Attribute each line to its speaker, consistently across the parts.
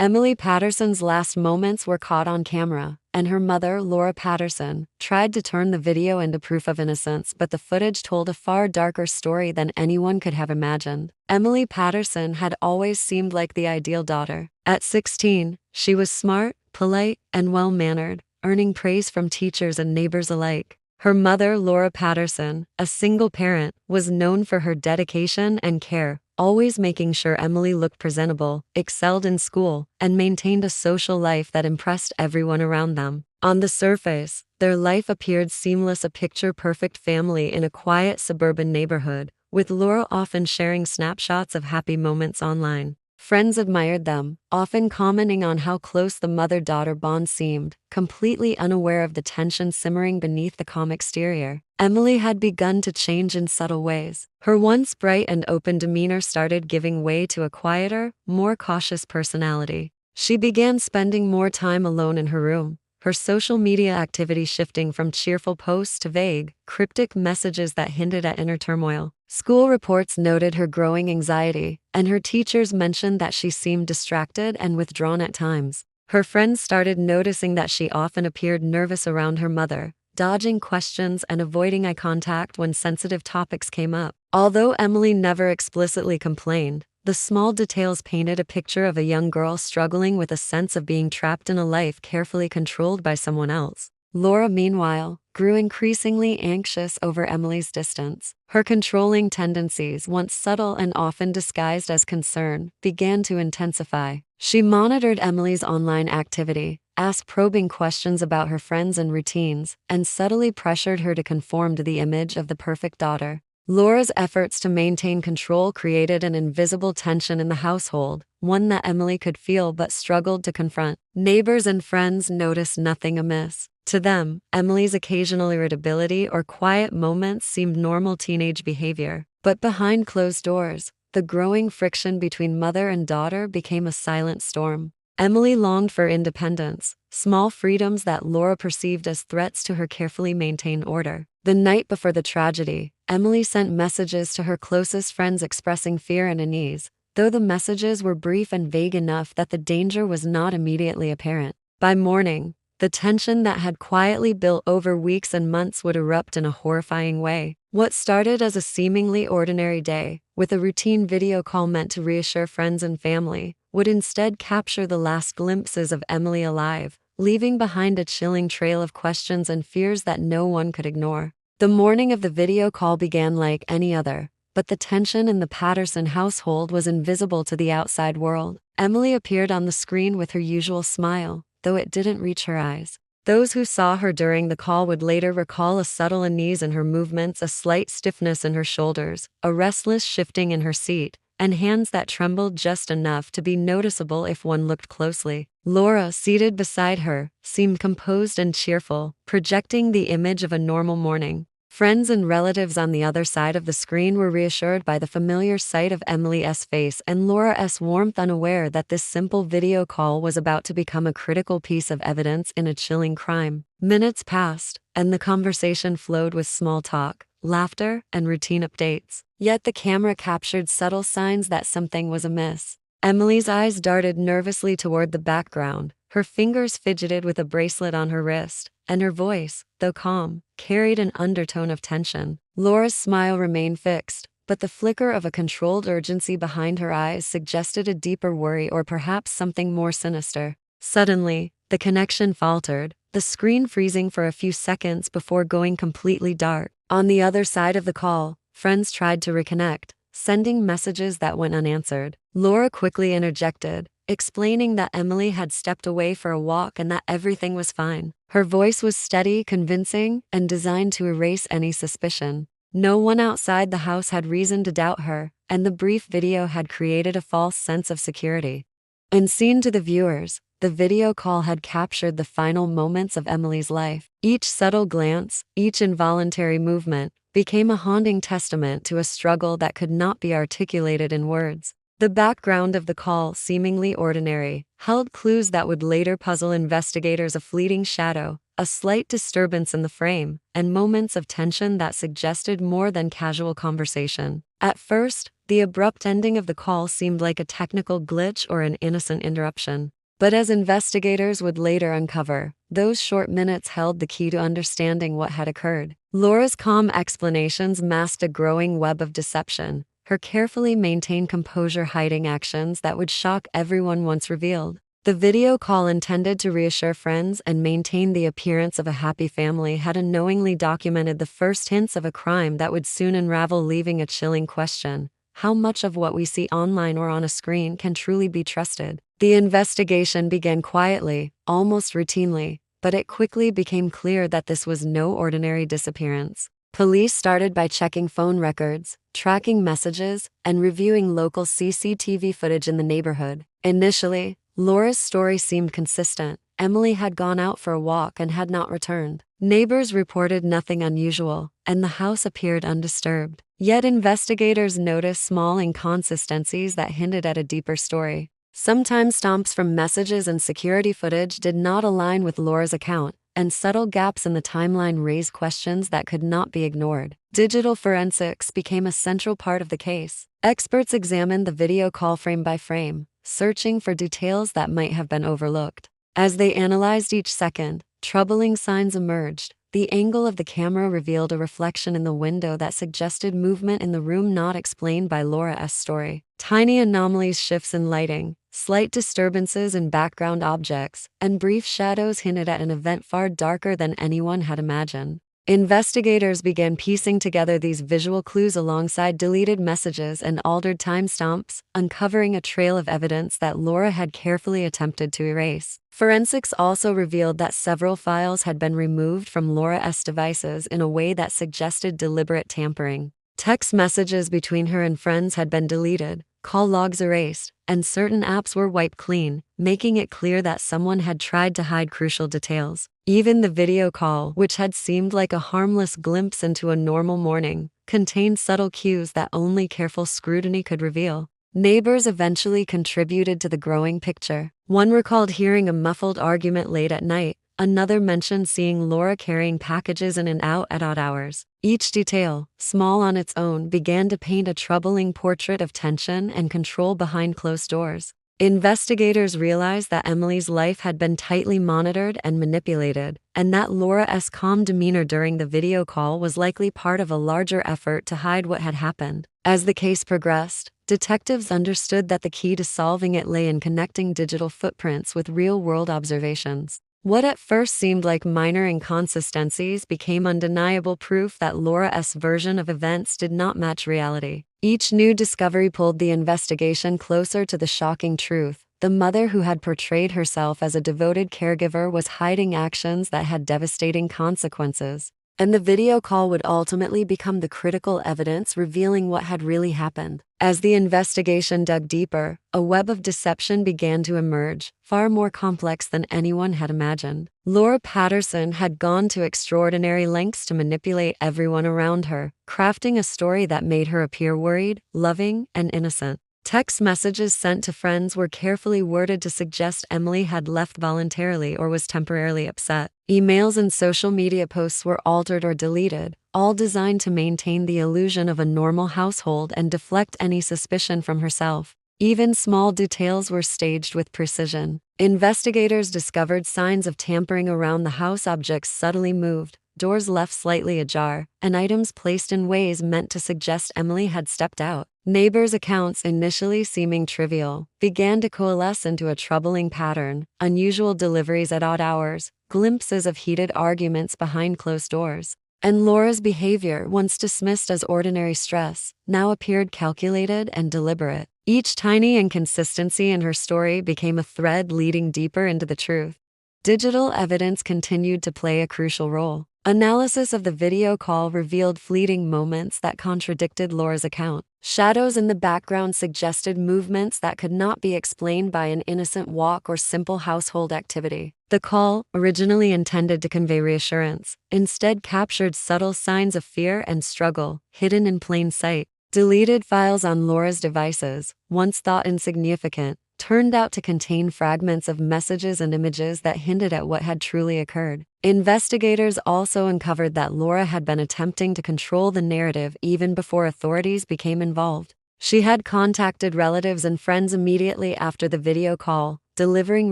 Speaker 1: Emily Patterson's last moments were caught on camera, and her mother, Laura Patterson, tried to turn the video into proof of innocence, but the footage told a far darker story than anyone could have imagined. Emily Patterson had always seemed like the ideal daughter. At 16, she was smart, polite, and well-mannered, earning praise from teachers and neighbors alike. Her mother, Laura Patterson, a single parent, was known for her dedication and care, always making sure Emily looked presentable, excelled in school, and maintained a social life that impressed everyone around them. On the surface, their life appeared seamless, a picture-perfect family in a quiet suburban neighborhood, with Laura often sharing snapshots of happy moments online. Friends admired them, often commenting on how close the mother-daughter bond seemed, completely unaware of the tension simmering beneath the calm exterior. Emily had begun to change in subtle ways. Her once bright and open demeanor started giving way to a quieter, more cautious personality. She began spending more time alone in her room, her social media activity shifting from cheerful posts to vague, cryptic messages that hinted at inner turmoil. School reports noted her growing anxiety, and her teachers mentioned that she seemed distracted and withdrawn at times. Her friends started noticing that she often appeared nervous around her mother, dodging questions and avoiding eye contact when sensitive topics came up. Although Emily never explicitly complained, the small details painted a picture of a young girl struggling with a sense of being trapped in a life carefully controlled by someone else. Laura, meanwhile, grew increasingly anxious over Emily's distance. Her controlling tendencies, once subtle and often disguised as concern, began to intensify. She monitored Emily's online activity, asked probing questions about her friends and routines, and subtly pressured her to conform to the image of the perfect daughter. Laura's efforts to maintain control created an invisible tension in the household, one that Emily could feel but struggled to confront. Neighbors and friends noticed nothing amiss. To them, Emily's occasional irritability or quiet moments seemed normal teenage behavior. But behind closed doors, the growing friction between mother and daughter became a silent storm. Emily longed for independence, small freedoms that Laura perceived as threats to her carefully maintained order. The night before the tragedy, Emily sent messages to her closest friends expressing fear and unease, though the messages were brief and vague enough that the danger was not immediately apparent. By morning, the tension that had quietly built over weeks and months would erupt in a horrifying way. What started as a seemingly ordinary day, with a routine video call meant to reassure friends and family, would instead capture the last glimpses of Emily alive, leaving behind a chilling trail of questions and fears that no one could ignore. The morning of the video call began like any other, but the tension in the Patterson household was invisible to the outside world. Emily appeared on the screen with her usual smile, though it didn't reach her eyes. Those who saw her during the call would later recall a subtle unease in her movements, a slight stiffness in her shoulders, a restless shifting in her seat, and hands that trembled just enough to be noticeable if one looked closely. Laura, seated beside her, seemed composed and cheerful, projecting the image of a normal morning. Friends and relatives on the other side of the screen were reassured by the familiar sight of Emily's face and Laura's warmth, unaware that this simple video call was about to become a critical piece of evidence in a chilling crime. Minutes passed, and the conversation flowed with small talk, laughter, and routine updates. Yet the camera captured subtle signs that something was amiss. Emily's eyes darted nervously toward the background, her fingers fidgeted with a bracelet on her wrist, and her voice, though calm, carried an undertone of tension. Laura's smile remained fixed, but the flicker of a controlled urgency behind her eyes suggested a deeper worry or perhaps something more sinister. Suddenly, the connection faltered, the screen freezing for a few seconds before going completely dark. On the other side of the call, friends tried to reconnect, sending messages that went unanswered. Laura quickly interjected, explaining that Emily had stepped away for a walk and that everything was fine. Her voice was steady, convincing, and designed to erase any suspicion. No one outside the house had reason to doubt her, and the brief video had created a false sense of security. Unseen to the viewers, the video call had captured the final moments of Emily's life. Each subtle glance, each involuntary movement, became a haunting testament to a struggle that could not be articulated in words. The background of the call, seemingly ordinary, held clues that would later puzzle investigators: a fleeting shadow, a slight disturbance in the frame, and moments of tension that suggested more than casual conversation. At first, the abrupt ending of the call seemed like a technical glitch or an innocent interruption. But as investigators would later uncover, those short minutes held the key to understanding what had occurred. Laura's calm explanations masked a growing web of deception, her carefully maintained composure hiding actions that would shock everyone once revealed. The video call intended to reassure friends and maintain the appearance of a happy family had unknowingly documented the first hints of a crime that would soon unravel, leaving a chilling question: how much of what we see online or on a screen can truly be trusted? The investigation began quietly, almost routinely, but it quickly became clear that this was no ordinary disappearance. Police started by checking phone records, tracking messages, and reviewing local CCTV footage in the neighborhood. Initially, Laura's story seemed consistent. Emily had gone out for a walk and had not returned. Neighbors reported nothing unusual, and the house appeared undisturbed. Yet investigators noticed small inconsistencies that hinted at a deeper story. Some timestamps from messages and security footage did not align with Laura's account, and subtle gaps in the timeline raised questions that could not be ignored. Digital forensics became a central part of the case. Experts examined the video call frame by frame, searching for details that might have been overlooked. As they analyzed each second, troubling signs emerged. The angle of the camera revealed a reflection in the window that suggested movement in the room not explained by Laura's story. Tiny anomalies, shifts in lighting, slight disturbances in background objects, and brief shadows hinted at an event far darker than anyone had imagined. Investigators began piecing together these visual clues alongside deleted messages and altered timestamps, uncovering a trail of evidence that Laura had carefully attempted to erase. Forensics also revealed that several files had been removed from Laura's devices in a way that suggested deliberate tampering. Text messages between her and friends had been deleted, call logs erased, and certain apps were wiped clean, making it clear that someone had tried to hide crucial details. Even the video call, which had seemed like a harmless glimpse into a normal morning, contained subtle cues that only careful scrutiny could reveal. Neighbors eventually contributed to the growing picture. One recalled hearing a muffled argument late at night. Another mentioned seeing Laura carrying packages in and out at odd hours. Each detail, small on its own, began to paint a troubling portrait of tension and control behind closed doors. Investigators realized that Emily's life had been tightly monitored and manipulated, and that Laura's calm demeanor during the video call was likely part of a larger effort to hide what had happened. As the case progressed, detectives understood that the key to solving it lay in connecting digital footprints with real-world observations. What at first seemed like minor inconsistencies became undeniable proof that Laura's version of events did not match reality. Each new discovery pulled the investigation closer to the shocking truth. The mother who had portrayed herself as a devoted caregiver was hiding actions that had devastating consequences. And the video call would ultimately become the critical evidence revealing what had really happened. As the investigation dug deeper, a web of deception began to emerge, far more complex than anyone had imagined. Laura Patterson had gone to extraordinary lengths to manipulate everyone around her, crafting a story that made her appear worried, loving, and innocent. Text messages sent to friends were carefully worded to suggest Emily had left voluntarily or was temporarily upset. Emails and social media posts were altered or deleted, all designed to maintain the illusion of a normal household and deflect any suspicion from herself. Even small details were staged with precision. Investigators discovered signs of tampering around the house. Objects subtly moved, doors left slightly ajar, and items placed in ways meant to suggest Emily had stepped out. Neighbors' accounts, initially seeming trivial, began to coalesce into a troubling pattern: unusual deliveries at odd hours, glimpses of heated arguments behind closed doors. And Laura's behavior, once dismissed as ordinary stress, now appeared calculated and deliberate. Each tiny inconsistency in her story became a thread leading deeper into the truth. Digital evidence continued to play a crucial role. Analysis of the video call revealed fleeting moments that contradicted Laura's account. Shadows in the background suggested movements that could not be explained by an innocent walk or simple household activity. The call, originally intended to convey reassurance, instead captured subtle signs of fear and struggle, hidden in plain sight. Deleted files on Laura's devices, once thought insignificant, turned out to contain fragments of messages and images that hinted at what had truly occurred. Investigators also uncovered that Laura had been attempting to control the narrative even before authorities became involved. She had contacted relatives and friends immediately after the video call, delivering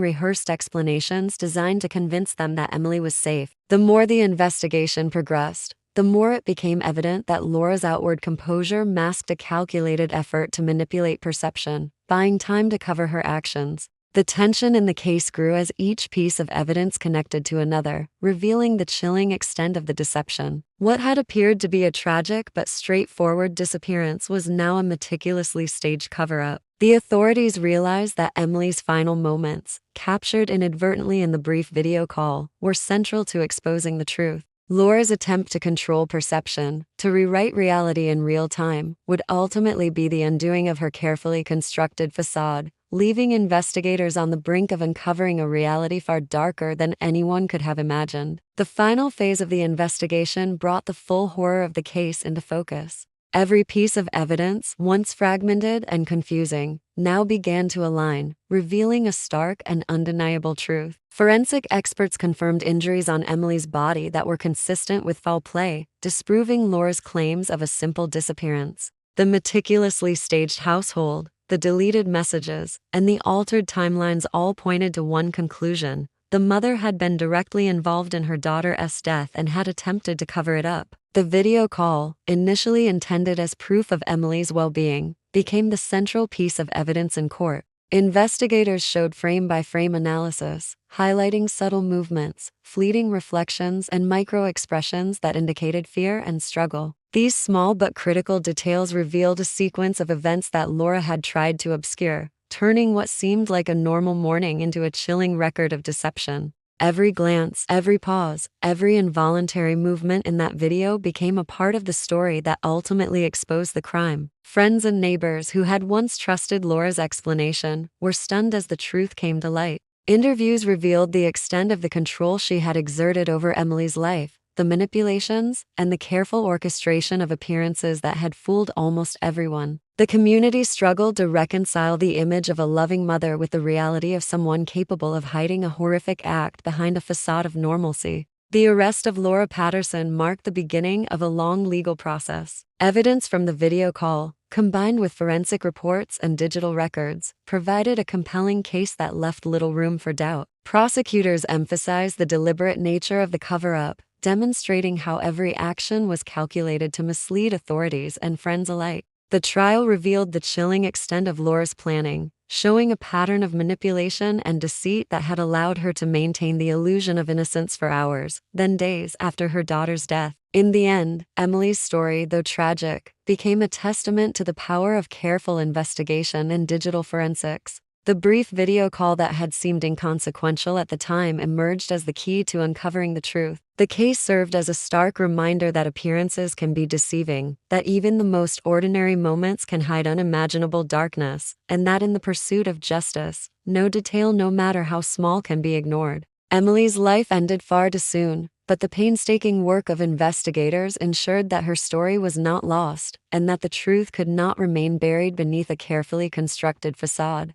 Speaker 1: rehearsed explanations designed to convince them that Emily was safe. The more the investigation progressed, the more it became evident that Laura's outward composure masked a calculated effort to manipulate perception, buying time to cover her actions. The tension in the case grew as each piece of evidence connected to another, revealing the chilling extent of the deception. What had appeared to be a tragic but straightforward disappearance was now a meticulously staged cover-up. The authorities realized that Emily's final moments, captured inadvertently in the brief video call, were central to exposing the truth. Laura's attempt to control perception, to rewrite reality in real time, would ultimately be the undoing of her carefully constructed facade, leaving investigators on the brink of uncovering a reality far darker than anyone could have imagined. The final phase of the investigation brought the full horror of the case into focus. Every piece of evidence, once fragmented and confusing, now began to align, revealing a stark and undeniable truth. Forensic experts confirmed injuries on Emily's body that were consistent with foul play, disproving Laura's claims of a simple disappearance. The meticulously staged household, the deleted messages, and the altered timelines all pointed to one conclusion: the mother had been directly involved in her daughter's death and had attempted to cover it up. The video call, initially intended as proof of Emily's well-being, became the central piece of evidence in court. Investigators showed frame-by-frame analysis, highlighting subtle movements, fleeting reflections, and micro-expressions that indicated fear and struggle. These small but critical details revealed a sequence of events that Laura had tried to obscure, turning what seemed like a normal morning into a chilling record of deception. Every glance, every pause, every involuntary movement in that video became a part of the story that ultimately exposed the crime. Friends and neighbors who had once trusted Laura's explanation were stunned as the truth came to light. Interviews revealed the extent of the control she had exerted over Emily's life, the manipulations, and the careful orchestration of appearances that had fooled almost everyone. The community struggled to reconcile the image of a loving mother with the reality of someone capable of hiding a horrific act behind a facade of normalcy. The arrest of Laura Patterson marked the beginning of a long legal process. Evidence from the video call, combined with forensic reports and digital records, provided a compelling case that left little room for doubt. Prosecutors emphasized the deliberate nature of the cover-up, demonstrating how every action was calculated to mislead authorities and friends alike. The trial revealed the chilling extent of Laura's planning, showing a pattern of manipulation and deceit that had allowed her to maintain the illusion of innocence for hours, then days after her daughter's death. In the end, Emily's story, though tragic, became a testament to the power of careful investigation and digital forensics. The brief video call that had seemed inconsequential at the time emerged as the key to uncovering the truth. The case served as a stark reminder that appearances can be deceiving, that even the most ordinary moments can hide unimaginable darkness, and that in the pursuit of justice, no detail, no matter how small, can be ignored. Emily's life ended far too soon, but the painstaking work of investigators ensured that her story was not lost, and that the truth could not remain buried beneath a carefully constructed facade.